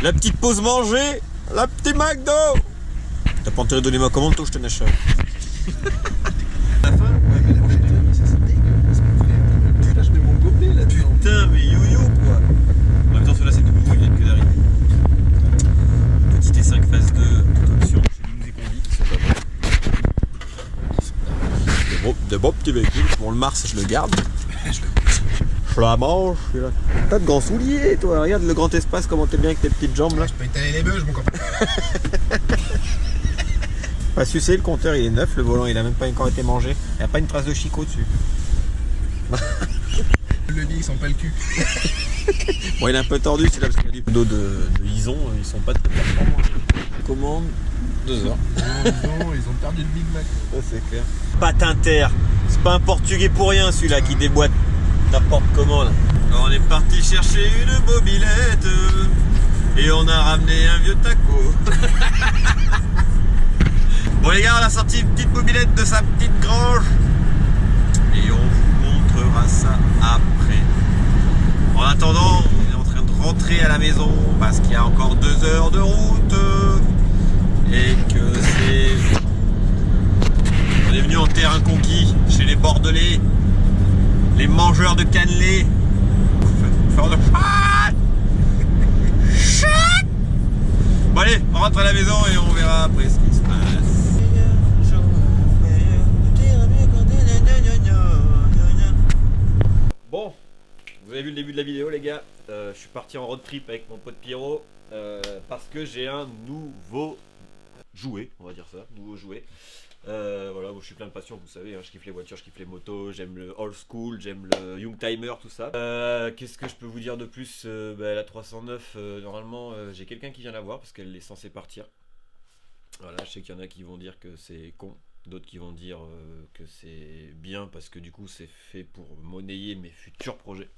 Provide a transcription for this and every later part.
La petite pause manger, la petite McDo. T'as pas intérêt de donner ma commande, toi, je te n'achète. La fin, ouais, mais la fête, ça c'est dégueulasse, mon frère. Là, je mets mon gobelet là. Putain, mais yo-yo quoi. En même temps, celui-là c'est nouveau, il vient que d'arriver. Petit T5 phase 2, toute option chez Limousin Combi, qui sont pas bons. De bons petits véhicules. Bon, le Mars, je le garde. Je la mange. T'as de grands souliers, toi. Regarde le grand espace, comment t'es bien avec tes petites jambes là. Je peux étaler les beuges, mon copain. Pas sucer, le compteur il est neuf, le volant il a même pas encore été mangé. Il n'y a pas une trace de chicot dessus. Le lit, ils sent pas le cul. Bon, il est un peu tordu celui-là parce qu'il y a du pneus de Ison, ils sont pas très performants. Commande 2 heures. Ils ont perdu le Big Mac. Ça c'est clair. Patinter, c'est pas un portugais pour rien celui-là qui déboîte n'importe comment là. Alors, on est parti chercher une mobilette et on a ramené un vieux taco. Bon les gars, on a sorti une petite mobilette de sa petite grange et on vous montrera ça après. En attendant, on est en train de rentrer à la maison parce qu'il y a encore 2 heures de route et que c'est... On est venu en terrain conquis chez les Bordelais, les mangeurs de cannelés. Faire de... Bon allez, on rentre à la maison et on verra après ce qui se passe. Bon, vous avez vu le début de la vidéo les gars, je suis parti en road trip avec mon pote Pierrot parce que j'ai un nouveau jouet, on va dire ça, nouveau jouet. Voilà, moi, je suis plein de passion, vous savez, hein, je kiffe les voitures, je kiffe les motos, j'aime le old school, j'aime le Youngtimer, tout ça. Qu'est-ce que je peux vous dire de plus? La 309, normalement, j'ai quelqu'un qui vient la voir parce qu'elle est censée partir. Voilà, je sais qu'il y en a qui vont dire que c'est con, d'autres qui vont dire que c'est bien parce que du coup c'est fait pour monnayer mes futurs projets.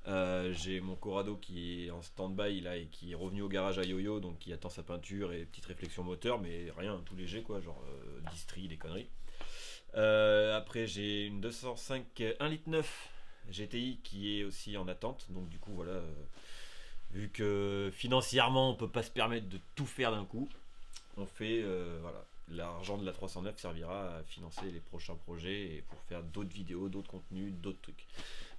J'ai mon Corrado qui est en stand-by là et qui est revenu au garage à Yo-Yo, donc qui attend sa peinture et petite réflexion moteur, mais rien, tout léger quoi, genre distri, des conneries. Après j'ai une 205 1,9 litre GTI qui est aussi en attente, donc du coup voilà, vu que financièrement on peut pas se permettre de tout faire d'un coup, on fait voilà. L'argent de la 309 servira à financer les prochains projets et pour faire d'autres vidéos, d'autres contenus, d'autres trucs.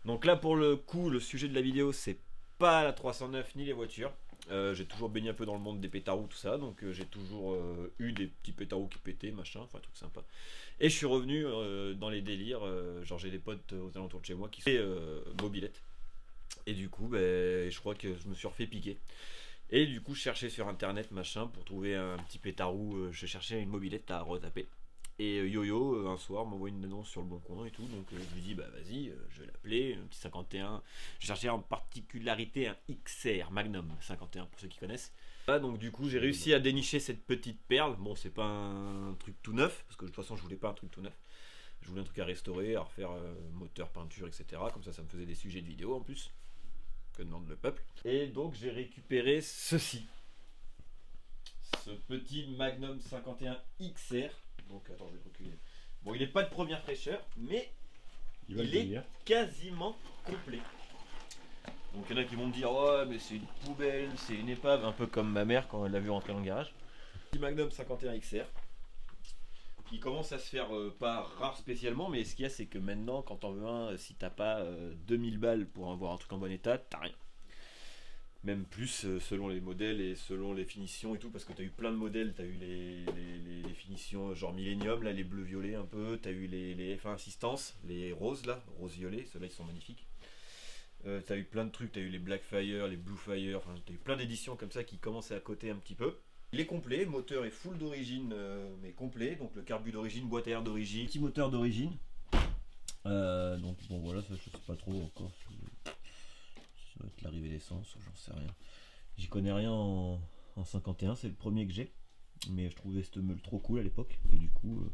Donc là pour le coup, le sujet de la vidéo c'est pas la 309 ni les voitures. J'ai toujours baigné un peu dans le monde des pétards tout ça, donc j'ai toujours eu des petits pétards qui pétaient, machin, enfin un truc sympa. Et je suis revenu dans les délires, genre j'ai des potes aux alentours de chez moi qui sont mobilettes. Et du coup, je crois que je me suis refait piquer. Et du coup je cherchais sur internet machin pour trouver un petit pétarou, je cherchais une mobilette à retaper. Et Yo-Yo un soir m'envoie une annonce sur le bon coin et tout, donc je lui dis bah vas-y, je vais l'appeler, un petit 51. Je cherchais en particularité un XR Magnum 51 pour ceux qui connaissent. Voilà, donc du coup j'ai réussi à dénicher cette petite perle. Bon c'est pas un truc tout neuf, parce que de toute façon je voulais pas un truc tout neuf. Je voulais un truc à restaurer, à refaire moteur, peinture, etc. Comme ça me faisait des sujets de vidéo en plus. Que demande le peuple. Et donc j'ai récupéré ceci. Ce petit Magnum 51 XR. Donc attends, je vais reculer. Bon, il n'est pas de première fraîcheur, mais il est quasiment complet. Donc il y en a qui vont me dire ouais mais c'est une poubelle, c'est une épave, un peu comme ma mère quand elle l'a vu rentrer dans le garage. Petit Magnum 51 XR qui commence à se faire pas rare spécialement, mais ce qu'il y a c'est que maintenant quand t'en veux un, si t'as pas 2000 balles pour avoir un truc en bon état, t'as rien. Même plus selon les modèles et selon les finitions et tout, parce que t'as eu plein de modèles, t'as eu les finitions genre Millennium, là les bleus violets un peu, t'as eu les F1 Assistance, les roses là, rose violet, ceux-là ils sont magnifiques. T'as eu plein de trucs, t'as eu les Blackfire, les Bluefire, enfin t'as eu plein d'éditions comme ça qui commençaient à coter un petit peu. Il est complet, le moteur est full d'origine, mais complet, donc le carbu d'origine, boîte à air d'origine, petit moteur d'origine. Donc bon voilà, ça je sais pas trop encore. Ça va être l'arrivée d'essence, j'en sais rien. J'y connais rien en 51, c'est le premier que j'ai. Mais je trouvais cette meule trop cool à l'époque. Et du coup,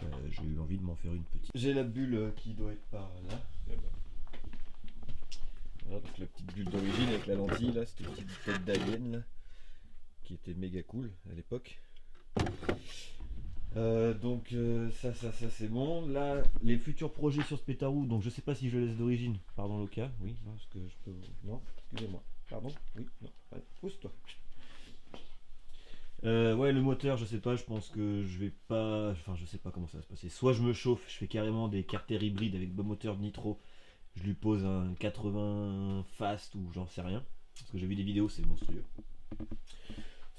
j'ai eu envie de m'en faire une petite. J'ai la bulle qui doit être par là. Voilà, donc la petite bulle d'origine avec la lentille là, c'était une petite tête d'alien là. Qui était méga cool à l'époque. Donc ça c'est bon. Là les futurs projets sur ce pétarou, donc je sais pas si je le laisse d'origine. Pardon Loca, oui, non, parce que je peux. Non, excusez-moi. Pardon. Oui, non, allez, pousse-toi. Ouais, le moteur, je sais pas, je pense que je vais pas. Enfin, je sais pas comment ça va se passer. Soit je me chauffe, je fais carrément des carters hybrides avec bon moteur de nitro, je lui pose un 80 fast ou j'en sais rien. Parce que j'ai vu des vidéos, c'est monstrueux.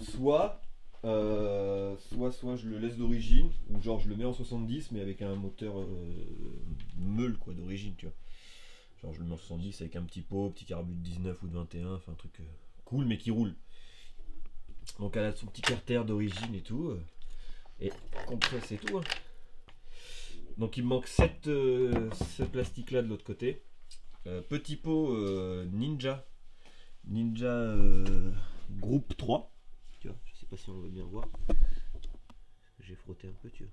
Soit, soit je le laisse d'origine, ou genre je le mets en 70 mais avec un moteur meule quoi d'origine, tu vois. Genre je le mets en 70 avec un petit pot, petit carbu de 19 ou de 21, enfin un truc cool mais qui roule. Donc elle a son petit carter d'origine et tout. Et compresse et tout. Hein. Donc il me manque ce plastique là de l'autre côté. Petit pot Ninja. Ninja groupe 3. Tu vois, je sais pas si on veut bien voir. J'ai frotté un peu, tu vois.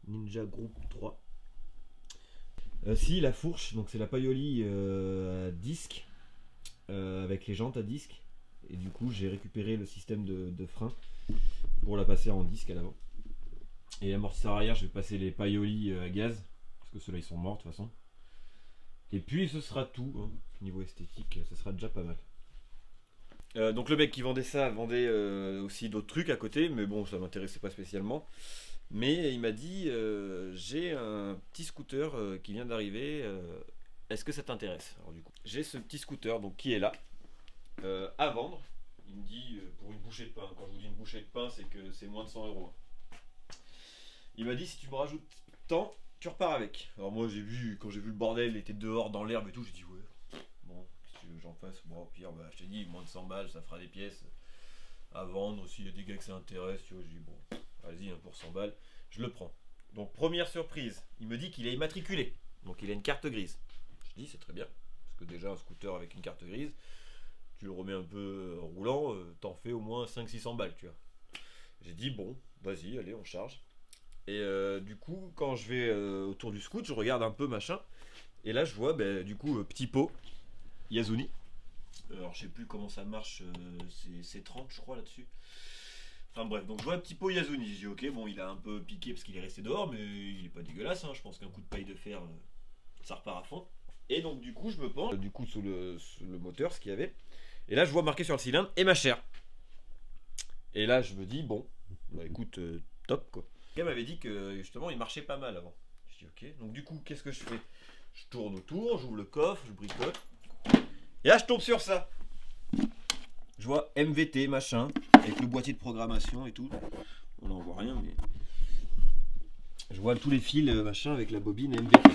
Ninja groupe 3. Si la fourche, donc c'est la Paioli à disque. Avec les jantes à disque. Et du coup j'ai récupéré le système de frein pour la passer en disque à l'avant. Et l'amortisseur arrière je vais passer les Paioli à gaz. Parce que ceux-là ils sont morts de toute façon. Et puis ce sera tout. Hein. Niveau esthétique, ce sera déjà pas mal. Donc le mec qui vendait ça vendait aussi d'autres trucs à côté. Mais bon ça m'intéressait pas spécialement. Mais il m'a dit j'ai un petit scooter qui vient d'arriver. Est-ce que ça t'intéresse? Alors du coup j'ai ce petit scooter donc, qui est là. À vendre, il me dit pour une bouchée de pain. Quand je vous dis une bouchée de pain, c'est que c'est moins de 100 euros. Il m'a dit si tu me rajoutes tant, tu repars avec. Alors moi j'ai vu, quand j'ai vu le bordel, il était dehors dans l'herbe et tout, j'ai dit ouais, bon, si tu veux que j'en fasse, bon au pire, bah, je t'ai dit moins de 100 balles, ça fera des pièces à vendre. S'il y a des gars que ça intéresse, tu vois, je dis bon, vas-y, hein, pour 100 balles, je le prends. Donc première surprise, il me dit qu'il est immatriculé, donc il a une carte grise. Je dis c'est très bien, parce que déjà un scooter avec une carte grise, tu le remets un peu roulant, t'en fais au moins 500-600 balles, tu vois. J'ai dit bon, vas-y, allez, on charge. Et du coup, quand je vais autour du scoot, je regarde un peu machin. Et là, je vois du coup petit pot Yasuni. Alors, je sais plus comment ça marche, c'est 30, je crois, là-dessus. Enfin bref, donc je vois un petit pot Yasuni. Je dis ok, bon, il a un peu piqué parce qu'il est resté dehors, mais il est pas dégueulasse. Hein. Je pense qu'un coup de paille de fer, ça repart à fond. Et donc, du coup, je me penche du coup sous le moteur, ce qu'il y avait. Et là, je vois marqué sur le cylindre et ma chère. Et là, je me dis, bon, bah écoute, top quoi. Le gars m'avait dit que justement, il marchait pas mal avant. Je dis, ok. Donc, du coup, qu'est-ce que je fais? Je tourne autour, j'ouvre le coffre, je bricole. Et là, je tombe sur ça. Je vois MVT, machin, avec le boîtier de programmation et tout. On n'en voit rien, mais. Je vois tous les fils, machin, avec la bobine MVT.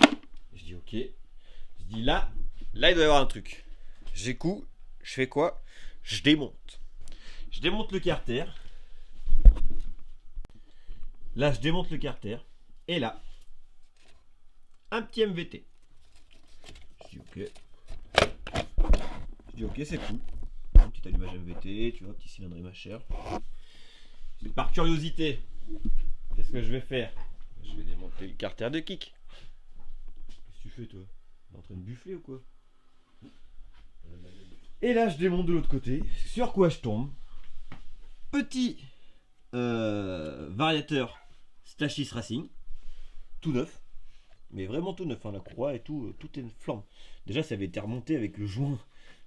Je dis, ok. Je dis, là, il doit y avoir un truc. J'écoute. Je fais quoi? Je démonte. Je démonte le carter. Là, je démonte le carter. Et là, un petit MVT. Je dis ok. Je dis ok, c'est cool. Un petit allumage MVT, tu vois, petit cylindre ma chère. Par curiosité, qu'est-ce que je vais faire? Je vais démonter le carter de kick. Qu'est-ce que tu fais toi? T'es en train de buffler ou quoi? Et là, je démonte de l'autre côté. Sur quoi je tombe? Petit variateur Stachys Racing, tout neuf, mais vraiment tout neuf. Hein, la croix et tout, tout est flamme. Déjà, ça avait été remonté avec le joint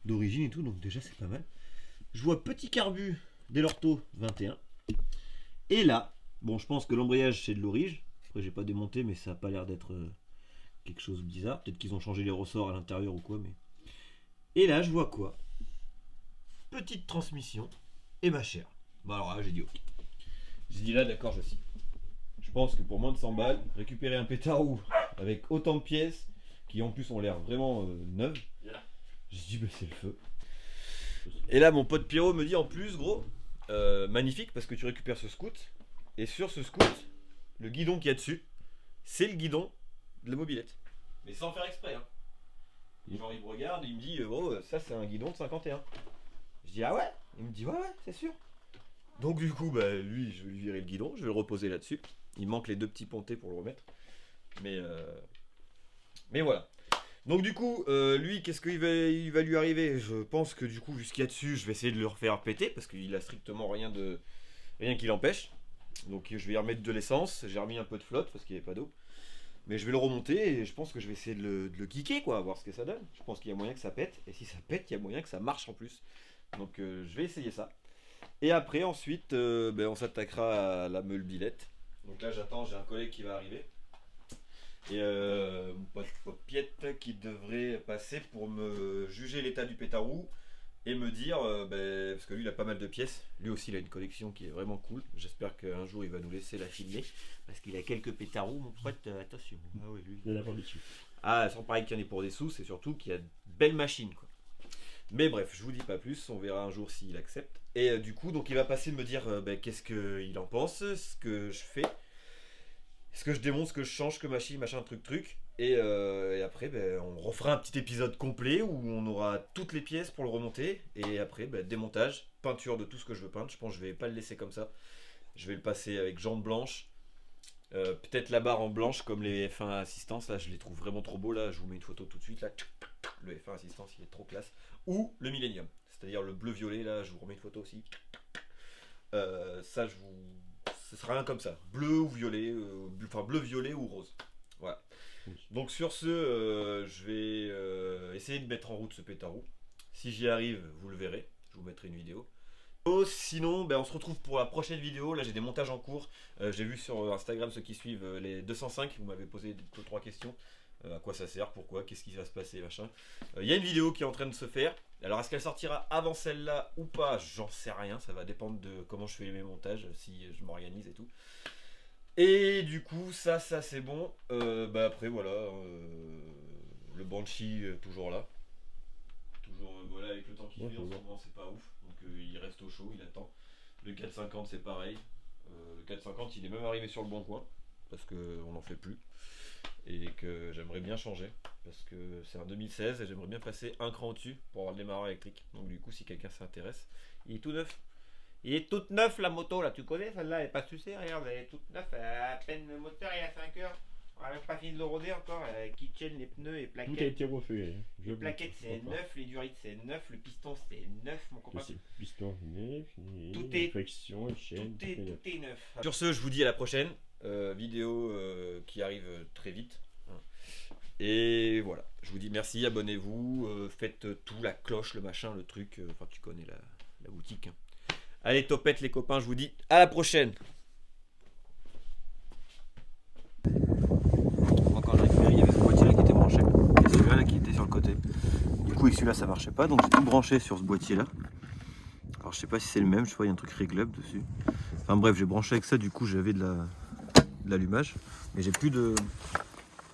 d'origine et tout, donc déjà, c'est pas mal. Je vois petit carbu Delorto 21. Et là, bon, je pense que l'embrayage c'est de l'origine. Après, j'ai pas démonté, mais ça a pas l'air d'être quelque chose de bizarre. Peut-être qu'ils ont changé les ressorts à l'intérieur ou quoi, mais. Et là, je vois quoi? Petite transmission et ma chère. Bah alors là, j'ai dit ok. J'ai dit là, d'accord, je suis. Je pense que pour moins de 100 balles, récupérer un pétarou avec autant de pièces qui en plus ont l'air vraiment neuves, j'ai dit bah c'est le feu. Et là, mon pote Pierrot me dit en plus, gros, magnifique parce que tu récupères ce scoot et sur ce scoot, le guidon qu'il y a dessus, c'est le guidon de la mobilette. Mais sans faire exprès. Hein. Et genre, il me regarde et il me dit oh, ça c'est un guidon de 51. Je dis ah ouais? Il me dit ouais, c'est sûr. Donc du coup, bah, lui, je vais lui virer le guidon, je vais le reposer là-dessus. Il manque les deux petits pontés pour le remettre. Mais voilà. Donc du coup, lui, qu'est-ce qu'il va lui arriver? Je pense que du coup, vu ce qu'il y a dessus, je vais essayer de le refaire péter parce qu'il a strictement rien qui l'empêche. Donc je vais y remettre de l'essence. J'ai remis un peu de flotte parce qu'il n'y avait pas d'eau. Mais je vais le remonter et je pense que je vais essayer de le geeker, quoi, voir ce que ça donne. Je pense qu'il y a moyen que ça pète. Et si ça pète, il y a moyen que ça marche en plus. Donc je vais essayer ça. Et après, ensuite, on s'attaquera à la meule billette. Donc là, j'attends, j'ai un collègue qui va arriver. Et mon pote Popiette qui devrait passer pour me juger l'état du pétarou et me dire, parce que lui il a pas mal de pièces, lui aussi il a une collection qui est vraiment cool. J'espère qu'un jour il va nous laisser la filmer parce qu'il a quelques pétarous, mon pote, attention. Ah ouais, lui. Il y en a pas dessus. Ah, sans pareil qu'il y en ait pour des sous, c'est surtout qu'il y a de belles machines, quoi. Mais bref, je vous dis pas plus, on verra un jour s'il accepte. Et du coup, donc il va passer me dire qu'est-ce qu'il en pense, ce que je fais. Ce que je démonte, ce que je change, que machin, truc. Et après, on refera un petit épisode complet où on aura toutes les pièces pour le remonter. Et après, démontage, peinture de tout ce que je veux peindre. Je pense que je vais pas le laisser comme ça. Je vais le passer avec jambes blanches. Peut-être la barre en blanche comme les F1 Assistance. Là, je les trouve vraiment trop beaux. Là, je vous mets une photo tout de suite. Là, le F1 Assistance, il est trop classe. Ou le Millennium, c'est-à-dire le bleu-violet. Là, je vous remets une photo aussi. Ça, ce sera rien comme ça, bleu ou violet, bleu, violet ou rose. Voilà. Donc sur ce, je vais essayer de mettre en route ce pétarou. Si j'y arrive, vous le verrez, je vous mettrai une vidéo. Sinon, on se retrouve pour la prochaine vidéo. Là, j'ai des montages en cours. J'ai vu sur Instagram ceux qui suivent les 205, vous m'avez posé 2-3 questions. À quoi ça sert, pourquoi, qu'est-ce qui va se passer, machin. Il y a une vidéo qui est en train de se faire. Alors est-ce qu'elle sortira avant celle-là ou pas, j'en sais rien, ça va dépendre de comment je fais mes montages, si je m'organise et tout. Et du coup ça c'est bon. Après voilà, le Banshee toujours là. Toujours voilà, avec le temps qui fait en ce moment c'est pas ouf, donc il reste au chaud, il attend. Le 450 c'est pareil, le 450 il est même arrivé sur le bon coin, parce qu'on n'en fait plus. Et que j'aimerais bien changer parce que c'est un 2016 et j'aimerais bien passer un cran au-dessus pour avoir le démarreur électrique. Donc du coup si quelqu'un s'intéresse, il est tout neuf. Il est toute neuf la moto là, tu connais celle-là, elle est pas sucée, regarde, elle est toute neuve, à peine le moteur il a 5 heures. On n'a même pas fini de le roder encore, kitchen, les pneus et plaquettes. Tout a été refait. Les plaquettes c'est neuf, les durites c'est neuf, le piston c'est neuf mon copain. Piston neuf, tout est friction, chaîne, tout est neuf. Sur ce, je vous dis à la prochaine vidéo qui arrive très vite. Et voilà, je vous dis merci, abonnez-vous, faites tout, la cloche, le machin, le truc, enfin tu connais la boutique. Allez, topette les copains, je vous dis à la prochaine. Quand je récupéré, il y avait ce boîtier là qui était branché, et celui-là là, qui était sur le côté. Du coup, avec celui-là ça marchait pas, donc j'ai tout branché sur ce boîtier là. Alors je sais pas si c'est le même, je sais pas, il y a un truc réglable dessus. Enfin bref, j'ai branché avec ça, du coup j'avais de l'allumage, mais j'ai plus de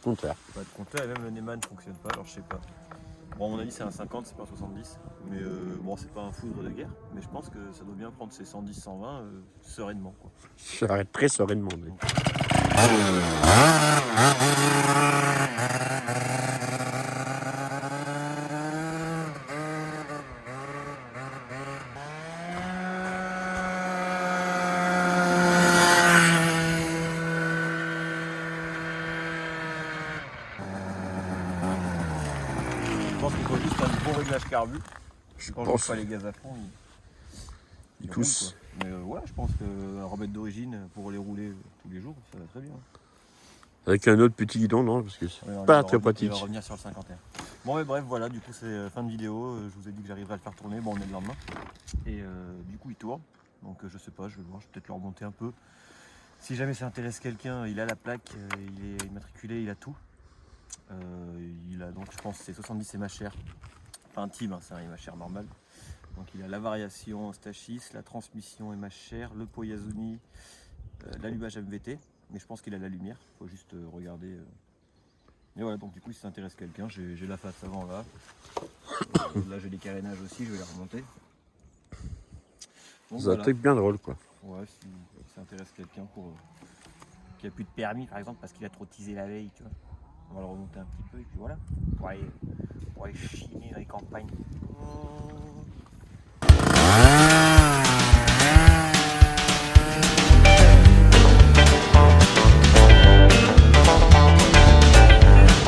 compteur. Pas de compteur, et même le Neumann ne fonctionne pas, alors je sais pas. Bon, à mon avis c'est un 50, c'est pas un 70, mais bon, c'est pas un foudre de guerre, mais je pense que ça doit bien prendre ses 110-120 sereinement, quoi. Ça arrête très sereinement. Mais... Je pense qu'il faut juste un bon réglage carbu. Quand je mets pas les gaz à fond, ils tous. Mais ouais, je pense que remettre d'origine pour les rouler tous les jours, ça va très bien. Avec un autre petit guidon, non, parce que c'est pas très pratique. On va revenir sur le 51. Bon, mais bref, voilà, du coup, c'est fin de vidéo. Je vous ai dit que j'arriverais à le faire tourner. Bon, on est le lendemain. Et du coup, il tourne. Donc, je sais pas, je vais voir, je vais peut-être le remonter un peu. Si jamais ça intéresse quelqu'un, il a la plaque, il est immatriculé, il a tout. Il a donc, je pense, c'est 70 et ma chère. Pas intime, hein, c'est un ma chère normal. Donc, il a la variation Stachis, la transmission et ma chère, le Poyazuni, l'allumage MVT. Mais je pense qu'il a la lumière, il faut juste regarder. Et voilà, donc du coup, si ça intéresse quelqu'un, j'ai la face avant là. Là, j'ai les carénages aussi, je vais les remonter. Donc, ça voilà. attaque bien drôle, quoi. Ouais, si ça intéresse quelqu'un pour qui a plus de permis, par exemple, parce qu'il a trop teasé la veille, tu vois. On va le remonter un petit peu et puis voilà. Pour aller chiner dans les campagnes.